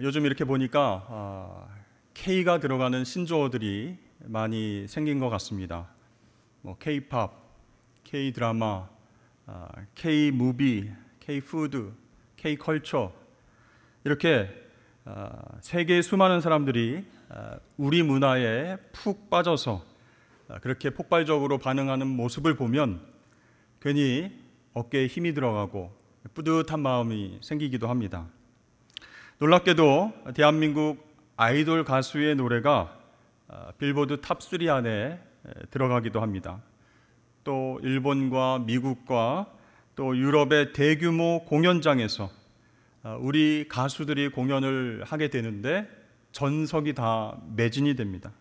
요즘 이렇게 보니까 K가 들어가는 신조어들이 많이 생긴 것 같습니다. K-팝, K-드라마, K-무비, K-푸드, K-컬처 이렇게 세계의 수많은 사람들이 우리 문화에 푹 빠져서 그렇게 폭발적으로 반응하는 모습을 보면 괜히 어깨에 힘이 들어가고 뿌듯한 마음이 생기기도 합니다. 놀랍게도 대한민국 아이돌 가수의 노래가 빌보드 탑3 안에 들어가기도 합니다. 또 일본과 미국과 또 유럽의 대규모 공연장에서 우리 가수들이 공연을 하게 되는데 전석이 다 매진이 됩니다.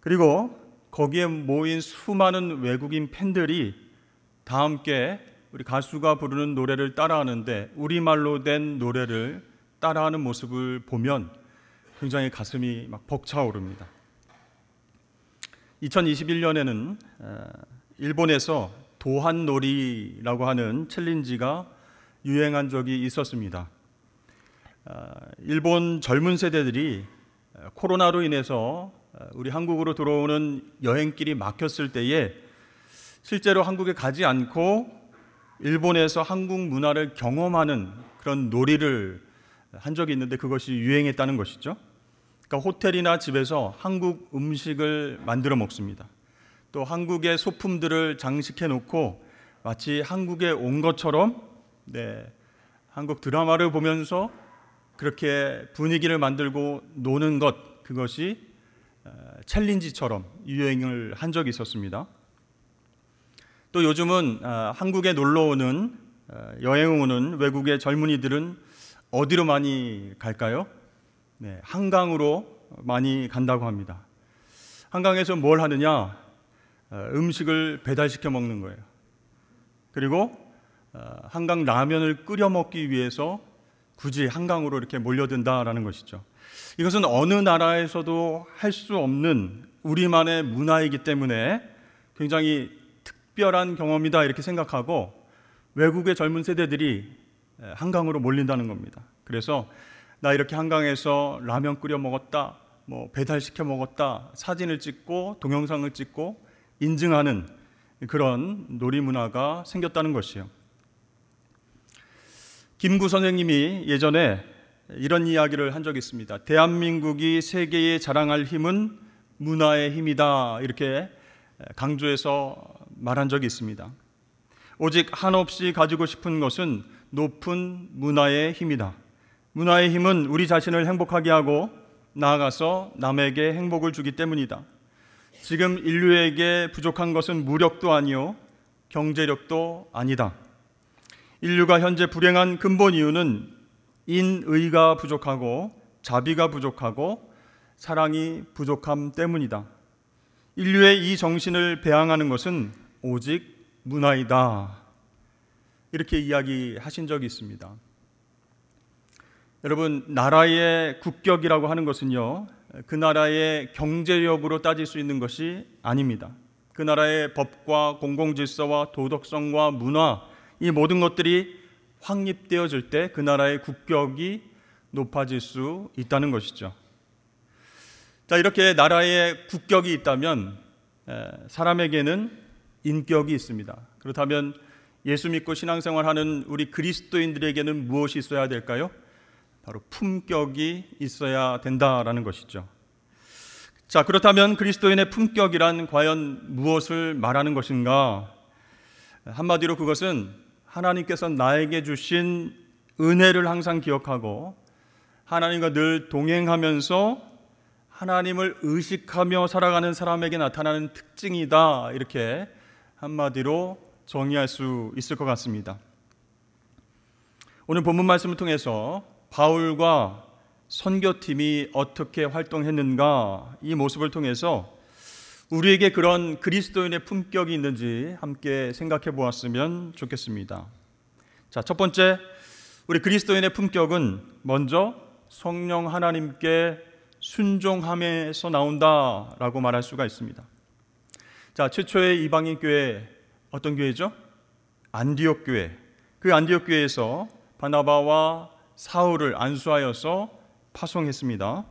그리고 거기에 모인 수많은 외국인 팬들이 다 함께 우리 가수가 부르는 노래를 따라하는데 우리말로 된 노래를 따라하는 모습을 보면 굉장히 가슴이 막 벅차오릅니다. 2021년에는 일본에서 도한놀이라고 하는 챌린지가 유행한 적이 있었습니다. 일본 젊은 세대들이 코로나로 인해서 우리 한국으로 들어오는 여행길이 막혔을 때에 실제로 한국에 가지 않고 일본에서 한국 문화를 경험하는 그런 놀이를 한 적이 있는데 그것이 유행했다는 것이죠. 그러니까 호텔이나 집에서 한국 음식을 만들어 먹습니다. 또 한국의 소품들을 장식해 놓고 마치 한국에 온 것처럼 한국 드라마를 보면서 그렇게 분위기를 만들고 노는 것, 그것이 챌린지처럼 유행을 한 적이 있었습니다. 또 요즘은 한국에 놀러 오는 여행 오는 외국의 젊은이들은 어디로 많이 갈까요? 한강으로 많이 간다고 합니다. 한강에서 뭘 하느냐? 음식을 배달시켜 먹는 거예요. 그리고 한강 라면을 끓여 먹기 위해서 굳이 한강으로 이렇게 몰려든다라는 것이죠. 이것은 어느 나라에서도 할 수 없는 우리만의 문화이기 때문에 굉장히 특별한 경험이다 이렇게 생각하고 외국의 젊은 세대들이 한강으로 몰린다는 겁니다. 그래서 나 이렇게 한강에서 라면 끓여 먹었다, 배달시켜 먹었다, 사진을 찍고 동영상을 찍고 인증하는 그런 놀이 문화가 생겼다는 것이에요. 김구 선생님이 예전에 이런 이야기를 한 적이 있습니다. 대한민국이 세계에 자랑할 힘은 문화의 힘이다 이렇게 강조해서 말한 적이 있습니다. 오직 한없이 가지고 싶은 것은 높은 문화의 힘이다. 문화의 힘은 우리 자신을 행복하게 하고 나아가서 남에게 행복을 주기 때문이다. 지금 인류에게 부족한 것은 무력도 아니요 경제력도 아니다. 인류가 현재 불행한 근본 이유는 인의가 부족하고 자비가 부족하고 사랑이 부족함 때문이다. 인류의 이 정신을 배양하는 것은 오직 문화이다. 이렇게 이야기하신 적이 있습니다. 여러분, 나라의 국격이라고 하는 것은요, 그 나라의 경제력으로 따질 수 있는 것이 아닙니다. 그 나라의 법과 공공질서와 도덕성과 문화, 이 모든 것들이 확립되어질 때 그 나라의 국격이 높아질 수 있다는 것이죠. 자, 이렇게 나라의 국격이 있다면 사람에게는 인격이 있습니다. 그렇다면 예수 믿고 신앙생활하는 우리 그리스도인들에게는 무엇이 있어야 될까요? 바로 품격이 있어야 된다라는 것이죠. 자, 그렇다면 그리스도인의 품격이란 과연 무엇을 말하는 것인가? 한마디로 그것은 하나님께서 나에게 주신 은혜를 항상 기억하고 하나님과 늘 동행하면서 하나님을 의식하며 살아가는 사람에게 나타나는 특징이다. 이렇게 한마디로 정의할 수 있을 것 같습니다. 오늘 본문 말씀을 통해서 바울과 선교팀이 어떻게 활동했는가, 이 모습을 통해서 우리에게 그런 그리스도인의 품격이 있는지 함께 생각해 보았으면 좋겠습니다. 자, 첫 번째, 우리 그리스도인의 품격은 먼저 성령 하나님께 순종함에서 나온다라고 말할 수가 있습니다. 자, 최초의 이방인 교회, 어떤 교회죠? 안디옥 교회. 그 안디옥 교회에서 바나바와 사울을 안수하여서 파송했습니다.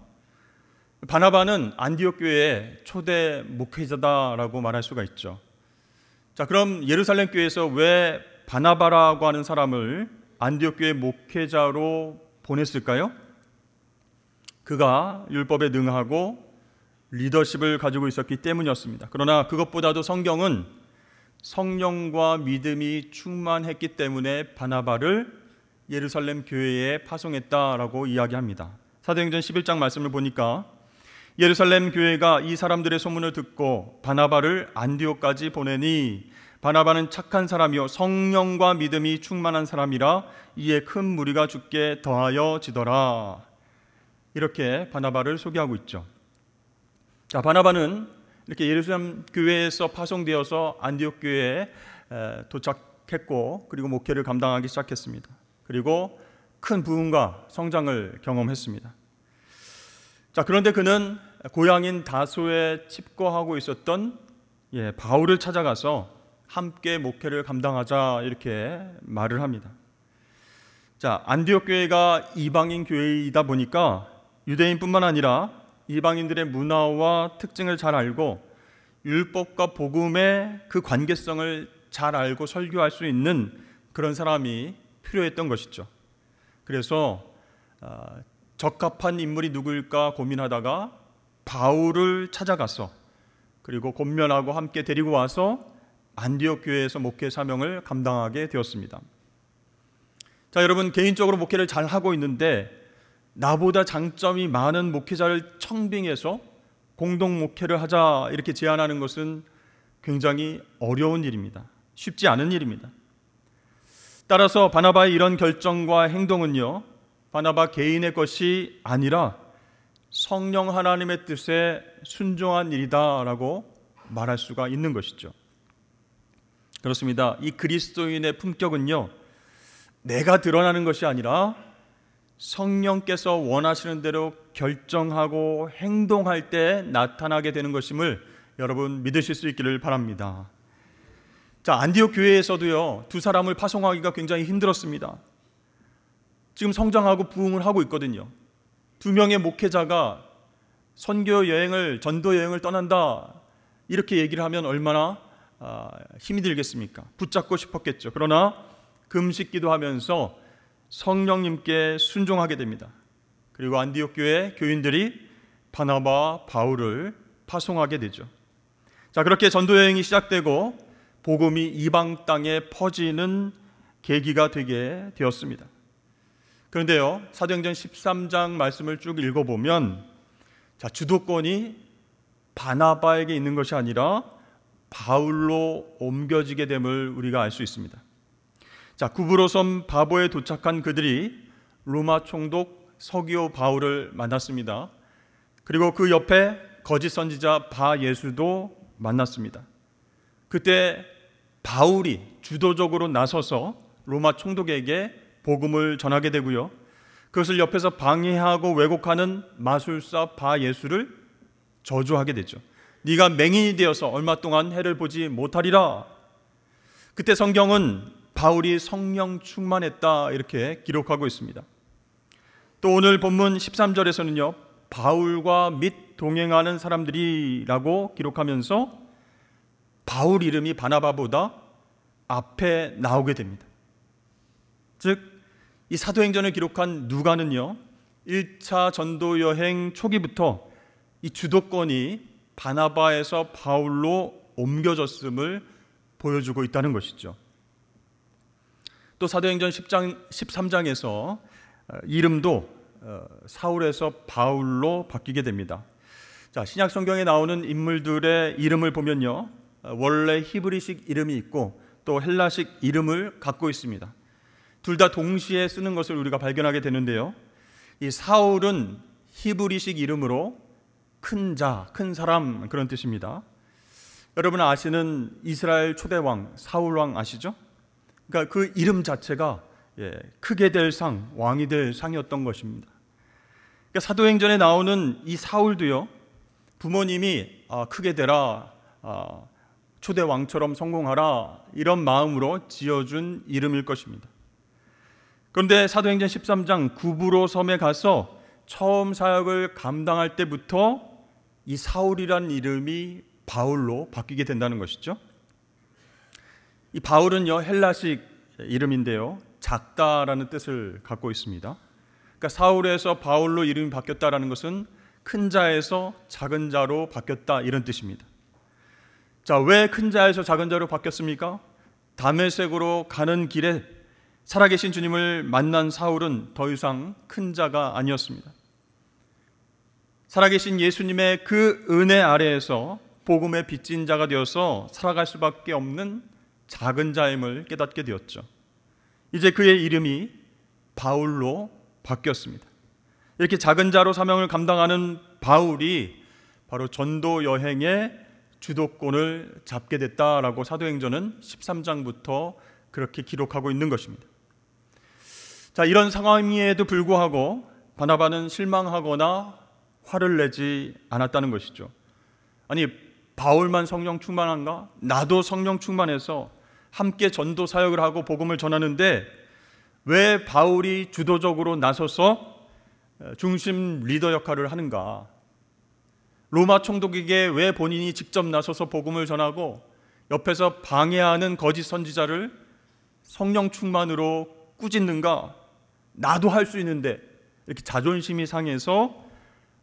바나바는 안디옥 교회의 초대 목회자다라고 말할 수가 있죠. 자, 그럼 예루살렘 교회에서 왜 바나바라고 하는 사람을 안디옥 교회 목회자로 보냈을까요? 그가 율법에 능하고 리더십을 가지고 있었기 때문이었습니다. 그러나 그것보다도 성경은 성령과 믿음이 충만했기 때문에 바나바를 예루살렘 교회에 파송했다라고 이야기합니다. 사도행전 11장 말씀을 보니까 예루살렘 교회가 이 사람들의 소문을 듣고 바나바를 안디옥까지 보내니 바나바는 착한 사람이요 성령과 믿음이 충만한 사람이라 이에 큰 무리가 죽게 더하여지더라. 이렇게 바나바를 소개하고 있죠. 자, 바나바는 이렇게 예루살렘 교회에서 파송되어서 안디옥 교회에 도착했고 그리고 목회를 감당하기 시작했습니다. 그리고 큰 부흥과 성장을 경험했습니다. 자, 그런데 그는 고향인 다소에 칩거하고 있었던 바울을 찾아가서 함께 목회를 감당하자 이렇게 말을 합니다. 자, 안디옥 교회가 이방인 교회이다 보니까 유대인뿐만 아니라 이방인들의 문화와 특징을 잘 알고 율법과 복음의 그 관계성을 잘 알고 설교할 수 있는 그런 사람이 필요했던 것이죠. 그래서 적합한 인물이 누구일까 고민하다가 바울을 찾아가서 그리고 권면하고 함께 데리고 와서 안디옥 교회에서 목회 사명을 감당하게 되었습니다. 자, 여러분, 개인적으로 목회를 잘 하고 있는데 나보다 장점이 많은 목회자를 청빙해서 공동 목회를 하자 이렇게 제안하는 것은 굉장히 어려운 일입니다. 쉽지 않은 일입니다. 따라서 바나바의 이런 결정과 행동은요, 바나바 개인의 것이 아니라 성령 하나님의 뜻에 순종한 일이다라고 말할 수가 있는 것이죠. 그렇습니다. 이 그리스도인의 품격은요, 내가 드러나는 것이 아니라 성령께서 원하시는 대로 결정하고 행동할 때 나타나게 되는 것임을 여러분 믿으실 수 있기를 바랍니다. 자, 안디옥 교회에서도요, 두 사람을 파송하기가 굉장히 힘들었습니다. 지금 성장하고 부흥을 하고 있거든요. 두 명의 목회자가 선교 여행을, 전도 여행을 떠난다 이렇게 얘기를 하면 얼마나 힘이 들겠습니까? 붙잡고 싶었겠죠. 그러나 금식 기도하면서 성령님께 순종하게 됩니다. 그리고 안디옥 교회 교인들이 바나바와 바울을 파송하게 되죠. 자, 그렇게 전도 여행이 시작되고 복음이 이방 땅에 퍼지는 계기가 되게 되었습니다. 그런데요, 사도행전 13장 말씀을 쭉 읽어보면 주도권이 바나바에게 있는 것이 아니라 바울로 옮겨지게 됨을 우리가 알 수 있습니다. 자, 구브로섬 바보에 도착한 그들이 로마 총독 서기오 바울을 만났습니다. 그리고 그 옆에 거짓 선지자 바예수도 만났습니다. 그때 바울이 주도적으로 나서서 로마 총독에게 복음을 전하게 되고요, 그것을 옆에서 방해하고 왜곡하는 마술사 바예수를 저주하게 되죠. 네가 맹인이 되어서 얼마 동안 해를 보지 못하리라. 그때 성경은 바울이 성령 충만했다 이렇게 기록하고 있습니다. 또 오늘 본문 13절에서는요, 바울과 및 동행하는 사람들이라고 기록하면서 바울 이름이 바나바보다 앞에 나오게 됩니다. 즉, 이 사도행전을 기록한 누가는요, 1차 전도 여행 초기부터 이 주도권이 바나바에서 바울로 옮겨졌음을 보여주고 있다는 것이죠. 또 사도행전 13장에서 이름도 사울에서 바울로 바뀌게 됩니다. 자, 신약 성경에 나오는 인물들의 이름을 보면요, 원래 히브리식 이름이 있고 또 헬라식 이름을 갖고 있습니다. 둘 다 동시에 쓰는 것을 우리가 발견하게 되는데요, 이 사울은 히브리식 이름으로 큰 자, 큰 사람 그런 뜻입니다. 여러분 아시는 이스라엘 초대왕 사울왕 아시죠? 그러니까 그 이름 자체가 크게 될 상, 왕이 될 상이었던 것입니다. 그러니까 사도행전에 나오는 이 사울도요, 부모님이 크게 되라, 초대왕처럼 성공하라 이런 마음으로 지어준 이름일 것입니다. 그런데 사도행전 13장 구브로 섬에 가서 처음 사역을 감당할 때부터 이 사울이란 이름이 바울로 바뀌게 된다는 것이죠. 이 바울은요, 헬라식 이름인데요, 작다라는 뜻을 갖고 있습니다. 그러니까 사울에서 바울로 이름이 바뀌었다라는 것은 큰 자에서 작은 자로 바뀌었다, 이런 뜻입니다. 자, 왜 큰 자에서 작은 자로 바뀌었습니까? 다메섹으로 가는 길에 살아계신 주님을 만난 사울은 더 이상 큰 자가 아니었습니다. 살아계신 예수님의 그 은혜 아래에서 복음의 빚진 자가 되어서 살아갈 수밖에 없는 작은 자임을 깨닫게 되었죠. 이제 그의 이름이 바울로 바뀌었습니다. 이렇게 작은 자로 사명을 감당하는 바울이 바로 전도 여행의 주도권을 잡게 됐다라고 사도행전은 13장부터 그렇게 기록하고 있는 것입니다. 자, 이런 상황임에도 불구하고 바나바는 실망하거나 화를 내지 않았다는 것이죠. 아니, 바울만 성령 충만한가? 나도 성령 충만해서 함께 전도 사역을 하고 복음을 전하는데 왜 바울이 주도적으로 나서서 중심 리더 역할을 하는가? 로마 총독에게 왜 본인이 직접 나서서 복음을 전하고 옆에서 방해하는 거짓 선지자를 성령 충만으로 꾸짖는가? 나도 할 수 있는데, 이렇게 자존심이 상해서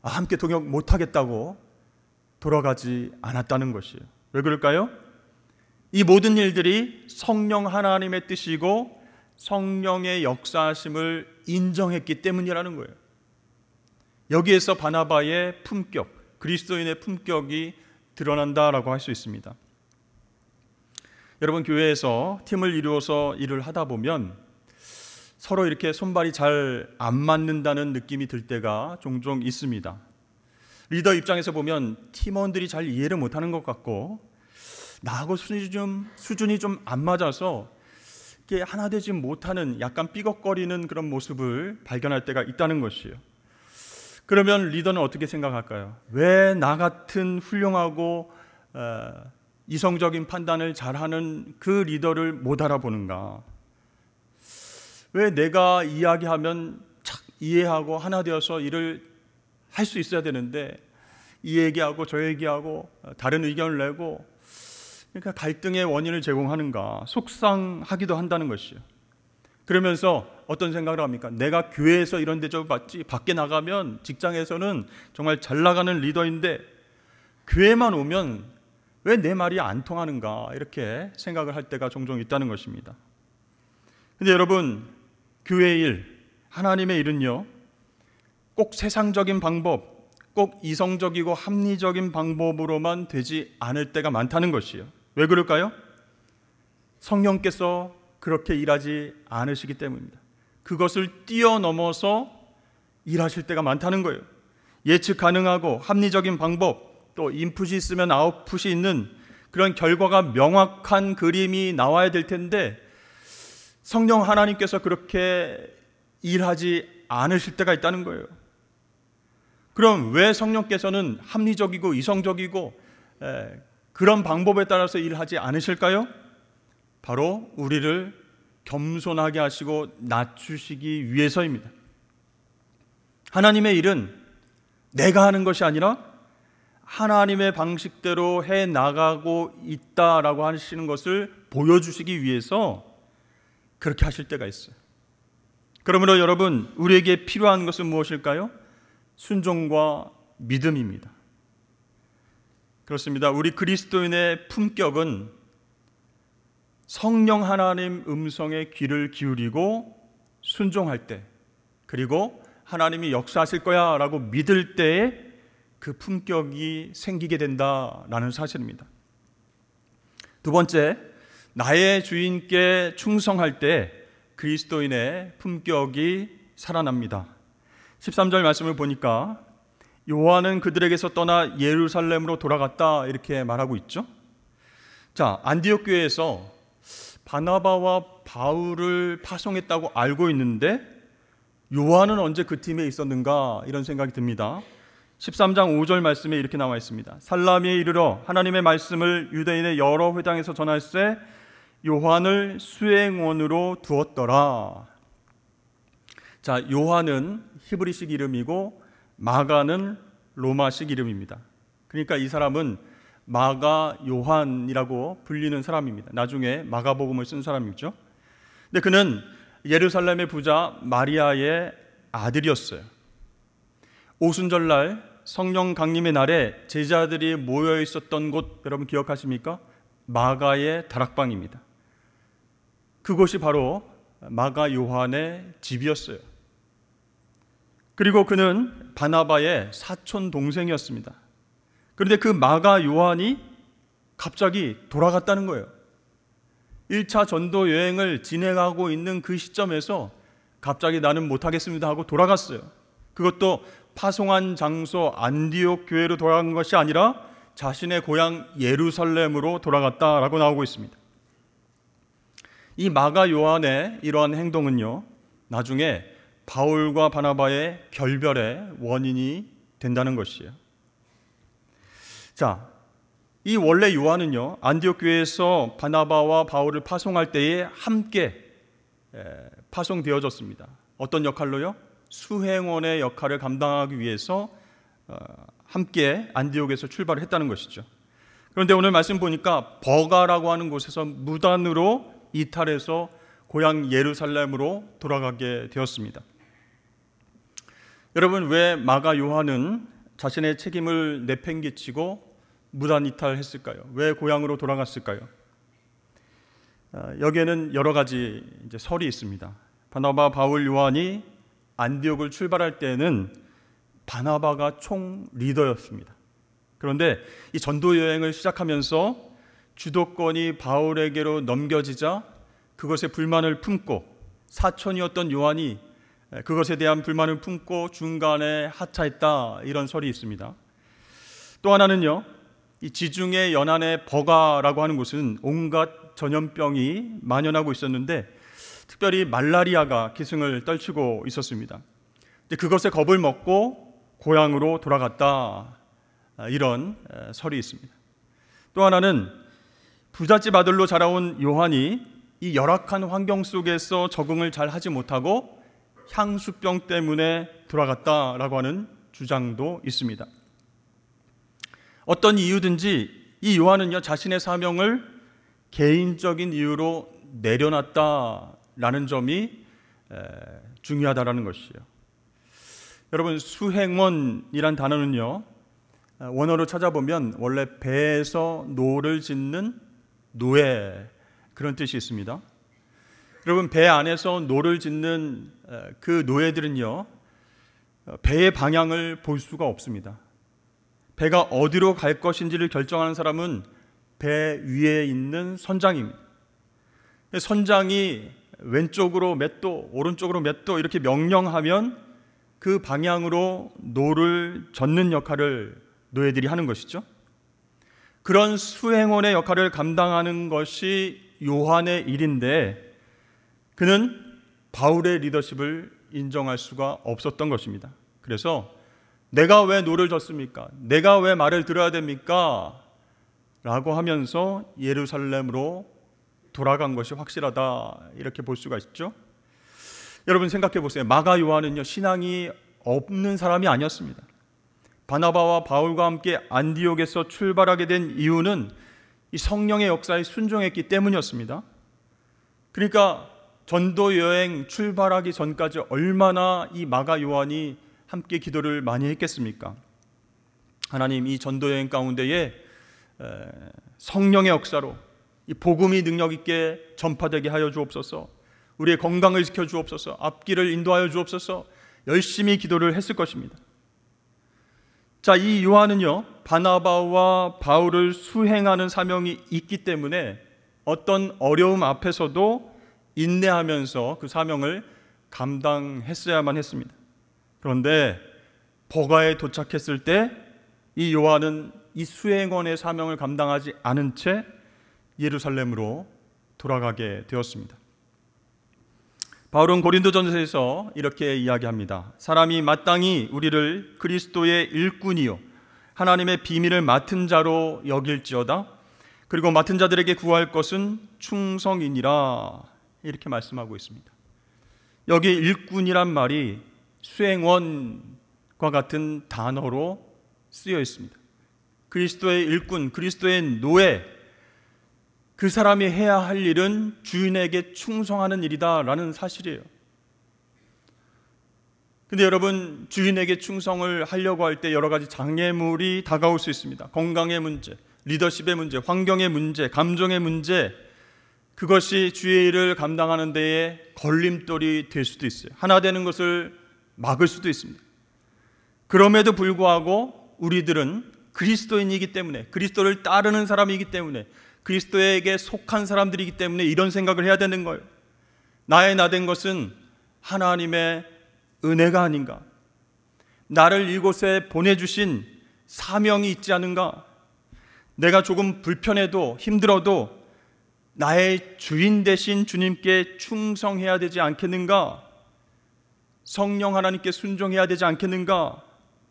함께 동역 못하겠다고 돌아가지 않았다는 것이에요. 왜 그럴까요? 이 모든 일들이 성령 하나님의 뜻이고 성령의 역사하심을 인정했기 때문이라는 거예요. 여기에서 바나바의 품격, 그리스도인의 품격이 드러난다라고 할 수 있습니다. 여러분, 교회에서 팀을 이루어서 일을 하다 보면 서로 이렇게 손발이 잘 안 맞는다는 느낌이 들 때가 종종 있습니다. 리더 입장에서 보면 팀원들이 잘 이해를 못하는 것 같고 나하고 수준이 좀 안 맞아서 이게 하나 되지 못하는 약간 삐걱거리는 그런 모습을 발견할 때가 있다는 것이에요. 그러면 리더는 어떻게 생각할까요? 왜 나 같은 훌륭하고 이성적인 판단을 잘하는 그 리더를 못 알아보는가? 왜 내가 이야기하면 착 이해하고 하나 되어서 일을 할 수 있어야 되는데 이 얘기하고 저 얘기하고 다른 의견을 내고, 그러니까 갈등의 원인을 제공하는가 속상하기도 한다는 것이에요. 그러면서 어떤 생각을 합니까? 내가 교회에서 이런 대접받지 밖에 나가면 직장에서는 정말 잘 나가는 리더인데 교회만 오면 왜 내 말이 안 통하는가, 이렇게 생각을 할 때가 종종 있다는 것입니다. 근데 여러분, 교회의 일, 하나님의 일은요, 꼭 세상적인 방법, 꼭 이성적이고 합리적인 방법으로만 되지 않을 때가 많다는 것이에요. 왜 그럴까요? 성령께서 그렇게 일하지 않으시기 때문입니다. 그것을 뛰어넘어서 일하실 때가 많다는 거예요. 예측 가능하고 합리적인 방법, 또 인풋이 있으면 아웃풋이 있는 그런 결과가 명확한 그림이 나와야 될 텐데 성령 하나님께서 그렇게 일하지 않으실 때가 있다는 거예요. 그럼 왜 성령께서는 합리적이고 이성적이고 그런 방법에 따라서 일하지 않으실까요? 바로 우리를 겸손하게 하시고 낮추시기 위해서입니다. 하나님의 일은 내가 하는 것이 아니라 하나님의 방식대로 해 나가고 있다라고 하시는 것을 보여주시기 위해서 그렇게 하실 때가 있어요. 그러므로 여러분, 우리에게 필요한 것은 무엇일까요? 순종과 믿음입니다. 그렇습니다. 우리 그리스도인의 품격은 성령 하나님 음성에 귀를 기울이고 순종할 때, 그리고 하나님이 역사하실 거야 라고 믿을 때에 그 품격이 생기게 된다라는 사실입니다. 두 번째, 나의 주인께 충성할 때 그리스도인의 품격이 살아납니다. 13절 말씀을 보니까 요한은 그들에게서 떠나 예루살렘으로 돌아갔다, 이렇게 말하고 있죠. 자, 안디옥 교회에서 바나바와 바울을 파송했다고 알고 있는데 요한은 언제 그 팀에 있었는가, 이런 생각이 듭니다. 13장 5절 말씀에 이렇게 나와 있습니다. 살라미에 이르러 하나님의 말씀을 유대인의 여러 회당에서 전할세 요한을 수행원으로 두었더라. 자, 요한은 히브리식 이름이고 마가는 로마식 이름입니다. 그러니까 이 사람은 마가 요한이라고 불리는 사람입니다. 나중에 마가복음을 쓴 사람이죠. 근데 그는 예루살렘의 부자 마리아의 아들이었어요. 오순절날 성령 강림의 날에 제자들이 모여 있었던 곳 여러분 기억하십니까? 마가의 다락방입니다. 그곳이 바로 마가 요한의 집이었어요. 그리고 그는 바나바의 사촌 동생이었습니다. 그런데 그 마가 요한이 갑자기 돌아갔다는 거예요. 1차 전도 여행을 진행하고 있는 그 시점에서 갑자기 나는 못하겠습니다 하고 돌아갔어요. 그것도 파송한 장소 안디옥 교회로 돌아간 것이 아니라 자신의 고향 예루살렘으로 돌아갔다라고 나오고 있습니다. 이 마가 요한의 이러한 행동은요, 나중에 바울과 바나바의 결별의 원인이 된다는 것이에요. 자, 이 원래 요한은요, 안디옥 교회에서 바나바와 바울을 파송할 때에 함께 파송되어졌습니다. 어떤 역할로요? 수행원의 역할을 감당하기 위해서 함께 안디옥에서 출발을 했다는 것이죠. 그런데 오늘 말씀 보니까 버가라고 하는 곳에서 무단으로 이탈해서 고향 예루살렘으로 돌아가게 되었습니다. 여러분, 왜 마가 요한은 자신의 책임을 내팽개치고 무단 이탈했을까요? 왜 고향으로 돌아갔을까요? 여기에는 여러 가지 설이 있습니다. 바나바, 바울, 요한이 안디옥을 출발할 때는 바나바가 총 리더였습니다. 그런데 이 전도 여행을 시작하면서 주도권이 바울에게로 넘겨지자 그것에 불만을 품고 사촌이었던 요한이 그것에 대한 불만을 품고 중간에 하차했다, 이런 설이 있습니다. 또 하나는요, 이 지중해 연안의 버가라고 하는 곳은 온갖 전염병이 만연하고 있었는데 특별히 말라리아가 기승을 떨치고 있었습니다. 그것에 겁을 먹고 고향으로 돌아갔다, 이런 설이 있습니다. 또 하나는 부잣집 아들로 자라온 요한이 이 열악한 환경 속에서 적응을 잘 하지 못하고 향수병 때문에 돌아갔다라고 하는 주장도 있습니다. 어떤 이유든지 이 요한은요, 자신의 사명을 개인적인 이유로 내려놨다라는 점이 중요하다라는 것이에요. 여러분, 수행원이란 단어는요, 원어로 찾아보면 원래 배에서 노를 짓는 노예, 그런 뜻이 있습니다. 여러분, 배 안에서 노를 짓는 그 노예들은요, 배의 방향을 볼 수가 없습니다. 배가 어디로 갈 것인지를 결정하는 사람은 배 위에 있는 선장입니다. 선장이 왼쪽으로 몇 도, 오른쪽으로 몇 도 이렇게 명령하면 그 방향으로 노를 젓는 역할을 노예들이 하는 것이죠. 그런 수행원의 역할을 감당하는 것이 요한의 일인데 그는 바울의 리더십을 인정할 수가 없었던 것입니다. 그래서 내가 왜 노를 젓습니까? 내가 왜 말을 들어야 됩니까? 라고 하면서 예루살렘으로 돌아간 것이 확실하다, 이렇게 볼 수가 있죠. 여러분 생각해 보세요. 마가 요한은요, 신앙이 없는 사람이 아니었습니다. 바나바와 바울과 함께 안디옥에서 출발하게 된 이유는 이 성령의 역사에 순종했기 때문이었습니다. 그러니까 전도 여행 출발하기 전까지 얼마나 이 마가 요한이 함께 기도를 많이 했겠습니까? 하나님, 이 전도 여행 가운데에 성령의 역사로 이 복음이 능력 있게 전파되게 하여 주옵소서, 우리의 건강을 지켜 주옵소서, 앞길을 인도하여 주옵소서, 열심히 기도를 했을 것입니다. 자, 이 요한은요, 바나바와 바울을 수행하는 사명이 있기 때문에 어떤 어려움 앞에서도 인내하면서 그 사명을 감당했어야만 했습니다. 그런데 버가에 도착했을 때 이 요한은 이 수행원의 사명을 감당하지 않은 채 예루살렘으로 돌아가게 되었습니다. 바울은 고린도전서에서 이렇게 이야기합니다. 사람이 마땅히 우리를 그리스도의 일꾼이요 하나님의 비밀을 맡은 자로 여길지어다. 그리고 맡은 자들에게 구할 것은 충성이니라, 이렇게 말씀하고 있습니다. 여기 일꾼이란 말이 수행원과 같은 단어로 쓰여 있습니다. 그리스도의 일꾼, 그리스도의 노예, 그 사람이 해야 할 일은 주인에게 충성하는 일이다라는 사실이에요. 근데 여러분, 주인에게 충성을 하려고 할 때 여러 가지 장애물이 다가올 수 있습니다. 건강의 문제, 리더십의 문제, 환경의 문제, 감정의 문제, 그것이 주의 일을 감당하는 데에 걸림돌이 될 수도 있어요. 하나 되는 것을 막을 수도 있습니다. 그럼에도 불구하고 우리들은 그리스도인이기 때문에, 그리스도를 따르는 사람이기 때문에, 그리스도에게 속한 사람들이기 때문에 이런 생각을 해야 되는 거예요. 나의 나된 것은 하나님의 은혜가 아닌가? 나를 이곳에 보내주신 사명이 있지 않은가? 내가 조금 불편해도 힘들어도 나의 주인 되신 주님께 충성해야 되지 않겠는가? 성령 하나님께 순종해야 되지 않겠는가?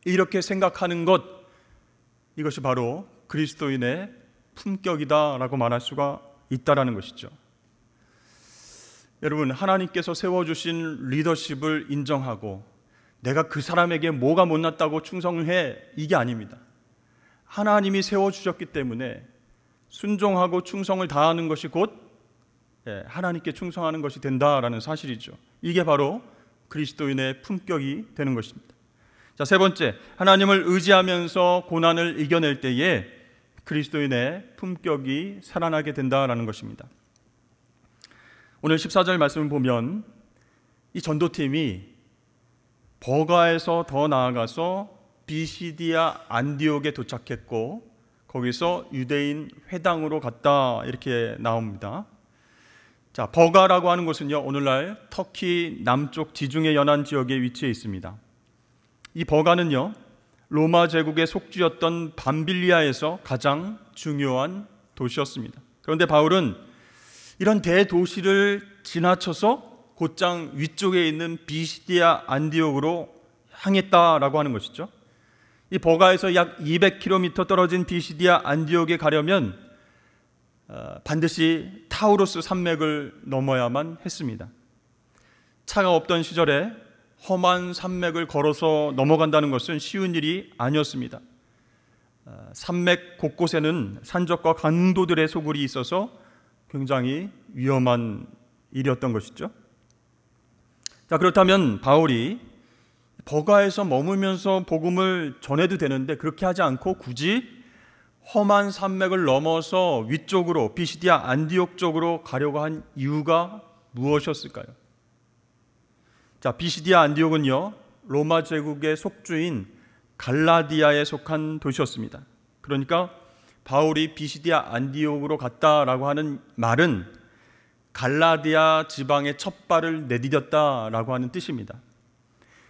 이렇게 생각하는 것, 이것이 바로 그리스도인의 품격이다라고 말할 수가 있다라는 것이죠. 여러분, 하나님께서 세워주신 리더십을 인정하고 내가 그 사람에게 뭐가 못났다고 충성을 해, 이게 아닙니다. 하나님이 세워주셨기 때문에 순종하고 충성을 다하는 것이 곧 하나님께 충성하는 것이 된다라는 사실이죠. 이게 바로 그리스도인의 품격이 되는 것입니다. 자, 세 번째, 하나님을 의지하면서 고난을 이겨낼 때에 그리스도인의 품격이 살아나게 된다라는 것입니다. 오늘 14절 말씀을 보면 이 전도팀이 버가에서 더 나아가서 비시디아 안디옥에 도착했고 거기서 유대인 회당으로 갔다, 이렇게 나옵니다. 자, 버가라고 하는 곳은요, 오늘날 터키 남쪽 지중해 연안 지역에 위치해 있습니다. 이 버가는요, 로마 제국의 속주였던 밤빌리아에서 가장 중요한 도시였습니다. 그런데 바울은 이런 대도시를 지나쳐서 곧장 위쪽에 있는 비시디아 안디옥으로 향했다라고 하는 것이죠. 이 버가에서 약 200km 떨어진 비시디아 안디옥에 가려면 반드시 타우로스 산맥을 넘어야만 했습니다. 차가 없던 시절에 험한 산맥을 걸어서 넘어간다는 것은 쉬운 일이 아니었습니다. 산맥 곳곳에는 산적과 강도들의 소굴이 있어서 굉장히 위험한 일이었던 것이죠. 자, 그렇다면 바울이 버가에서 머물면서 복음을 전해도 되는데 그렇게 하지 않고 굳이 험한 산맥을 넘어서 위쪽으로 비시디아 안디옥 쪽으로 가려고 한 이유가 무엇이었을까요? 자, 비시디아 안디옥은요, 로마 제국의 속주인 갈라디아에 속한 도시였습니다. 그러니까 바울이 비시디아 안디옥으로 갔다라고 하는 말은 갈라디아 지방의 첫 발을 내디뎠다라고 하는 뜻입니다.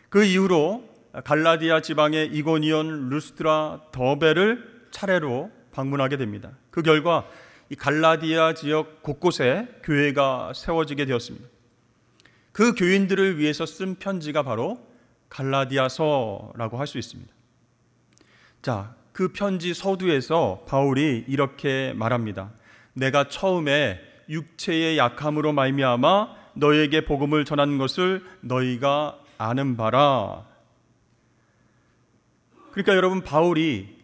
그 이후로 갈라디아 지방의 이고니온, 루스트라, 더베를 차례로 방문하게 됩니다. 그 결과 이 갈라디아 지역 곳곳에 교회가 세워지게 되었습니다. 그 교인들을 위해서 쓴 편지가 바로 갈라디아서라고 할 수 있습니다. 자, 그 편지 서두에서 바울이 이렇게 말합니다. 내가 처음에 육체의 약함으로 말미암아 너희에게 복음을 전한 것을 너희가 아는 바라. 그러니까 여러분, 바울이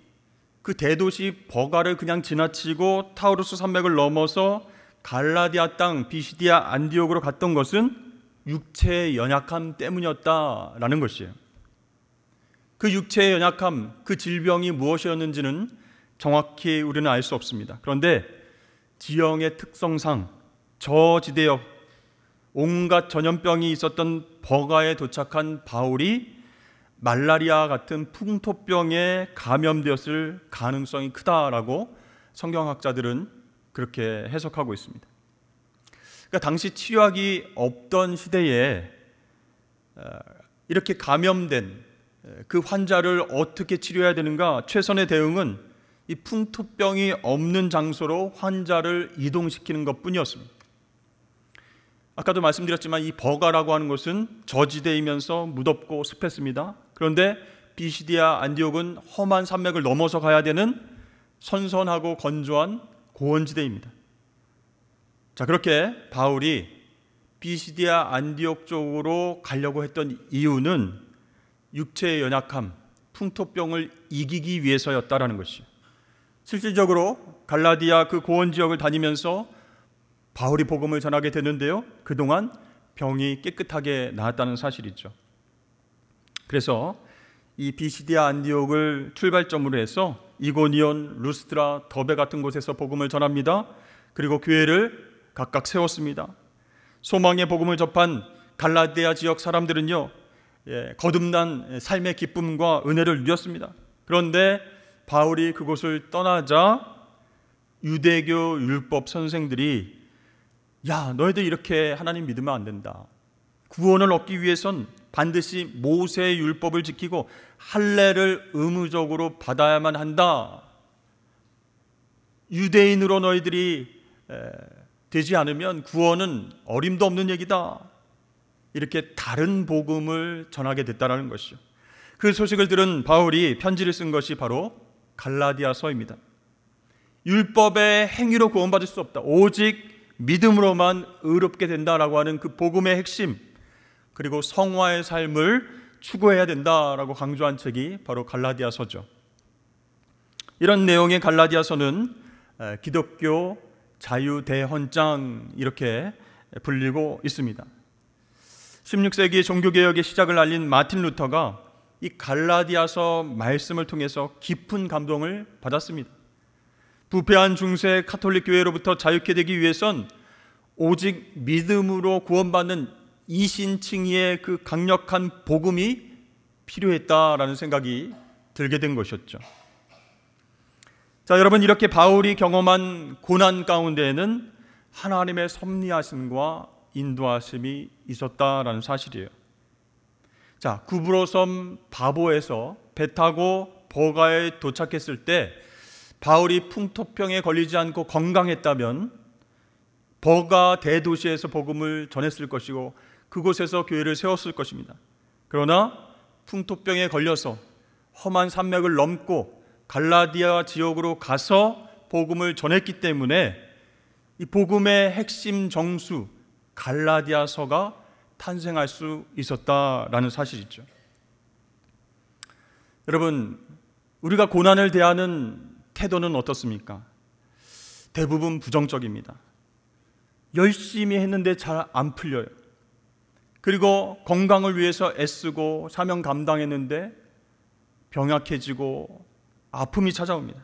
그 대도시 버가를 그냥 지나치고 타우루스 산맥을 넘어서 갈라디아 땅 비시디아 안디옥으로 갔던 것은 육체의 연약함 때문이었다라는 것이에요. 그 육체의 연약함, 그 질병이 무엇이었는지는 정확히 우리는 알 수 없습니다. 그런데 지형의 특성상 저지대역 온갖 전염병이 있었던 버가에 도착한 바울이 말라리아 같은 풍토병에 감염되었을 가능성이 크다라고 성경학자들은 그렇게 해석하고 있습니다. 그러니까 당시 치료약이 없던 시대에 이렇게 감염된 그 환자를 어떻게 치료해야 되는가, 최선의 대응은 이 풍토병이 없는 장소로 환자를 이동시키는 것뿐이었습니다. 아까도 말씀드렸지만 이 버가라고 하는 곳은 저지대이면서 무덥고 습했습니다. 그런데 비시디아 안디옥은 험한 산맥을 넘어서 가야 되는 선선하고 건조한 고원지대입니다. 자, 그렇게 바울이 비시디아 안디옥 쪽으로 가려고 했던 이유는 육체의 연약함, 풍토병을 이기기 위해서였다라는 것이요. 실질적으로 갈라디아 그 고원 지역을 다니면서 바울이 복음을 전하게 되는데요, 그동안 병이 깨끗하게 나았다는 사실이죠. 그래서 이 비시디아 안디옥을 출발점으로 해서 이고니온, 루스트라, 더베 같은 곳에서 복음을 전합니다. 그리고 교회를 각각 세웠습니다. 소망의 복음을 접한 갈라디아 지역 사람들은요, 거듭난 삶의 기쁨과 은혜를 누렸습니다. 그런데 바울이 그곳을 떠나자 유대교 율법 선생들이, 야, 너희들 이렇게 하나님 믿으면 안 된다. 구원을 얻기 위해선 반드시 모세의 율법을 지키고 할례를 의무적으로 받아야만 한다. 유대인으로 너희들이 되지 않으면 구원은 어림도 없는 얘기다. 이렇게 다른 복음을 전하게 됐다는 것이죠. 그 소식을 들은 바울이 편지를 쓴 것이 바로 갈라디아서입니다. 율법의 행위로 구원받을 수 없다. 오직 믿음으로만 의롭게 된다라고 하는 그 복음의 핵심, 그리고 성화의 삶을 추구해야 된다라고 강조한 책이 바로 갈라디아서죠. 이런 내용의 갈라디아서는 기독교 자유대헌장 이렇게 불리고 있습니다. 16세기 종교개혁의 시작을 알린 마틴 루터가 이 갈라디아서 말씀을 통해서 깊은 감동을 받았습니다. 부패한 중세 카톨릭 교회로부터 자유케 되기 위해선 오직 믿음으로 구원받는 이신칭의의 그 강력한 복음이 필요했다라는 생각이 들게 된 것이었죠. 자, 여러분, 이렇게 바울이 경험한 고난 가운데에는 하나님의 섭리하심과 인도하심이 있었다라는 사실이에요. 자, 구브로섬 바보에서 배 타고 버가에 도착했을 때 바울이 풍토병에 걸리지 않고 건강했다면 버가 대도시에서 복음을 전했을 것이고 그곳에서 교회를 세웠을 것입니다. 그러나 풍토병에 걸려서 험한 산맥을 넘고 갈라디아 지역으로 가서 복음을 전했기 때문에 이 복음의 핵심 정수 갈라디아서가 탄생할 수 있었다라는 사실이죠. 여러분, 우리가 고난을 대하는 태도는 어떻습니까? 대부분 부정적입니다. 열심히 했는데 잘 안 풀려요. 그리고 건강을 위해서 애쓰고 사명 감당했는데 병약해지고 아픔이 찾아옵니다.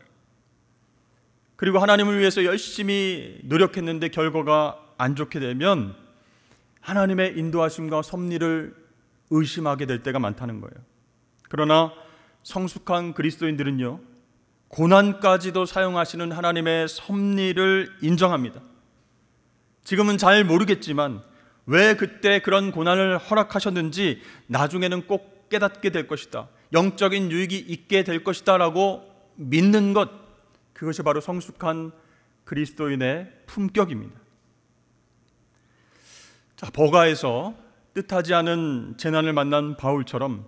그리고 하나님을 위해서 열심히 노력했는데 결과가 안 좋게 되면 하나님의 인도하심과 섭리를 의심하게 될 때가 많다는 거예요. 그러나 성숙한 그리스도인들은요, 고난까지도 사용하시는 하나님의 섭리를 인정합니다. 지금은 잘 모르겠지만 왜 그때 그런 고난을 허락하셨는지 나중에는 꼭 깨닫게 될 것이다, 영적인 유익이 있게 될 것이다 라고 믿는 것, 그것이 바로 성숙한 그리스도인의 품격입니다. 자, 버가에서 뜻하지 않은 재난을 만난 바울처럼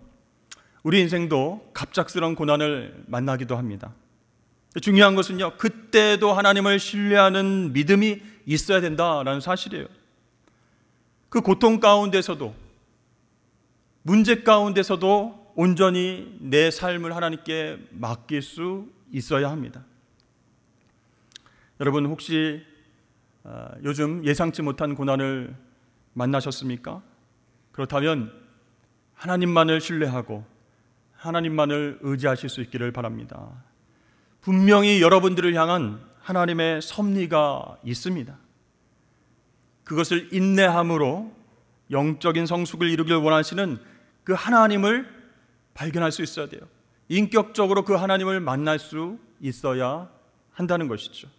우리 인생도 갑작스러운 고난을 만나기도 합니다. 중요한 것은요, 그때도 하나님을 신뢰하는 믿음이 있어야 된다라는 사실이에요. 그 고통 가운데서도, 문제 가운데서도 온전히 내 삶을 하나님께 맡길 수 있어야 합니다. 여러분, 혹시 요즘 예상치 못한 고난을 만나셨습니까? 그렇다면 하나님만을 신뢰하고 하나님만을 의지하실 수 있기를 바랍니다. 분명히 여러분들을 향한 하나님의 섭리가 있습니다. 그것을 인내함으로 영적인 성숙을 이루길 원하시는 그 하나님을 발견할 수 있어야 돼요. 인격적으로 그 하나님을 만날 수 있어야 한다는 것이죠.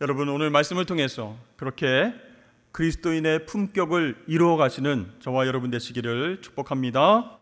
여러분, 오늘 말씀을 통해서 그렇게 그리스도인의 품격을 이루어 가시는 저와 여러분 되시기를 축복합니다.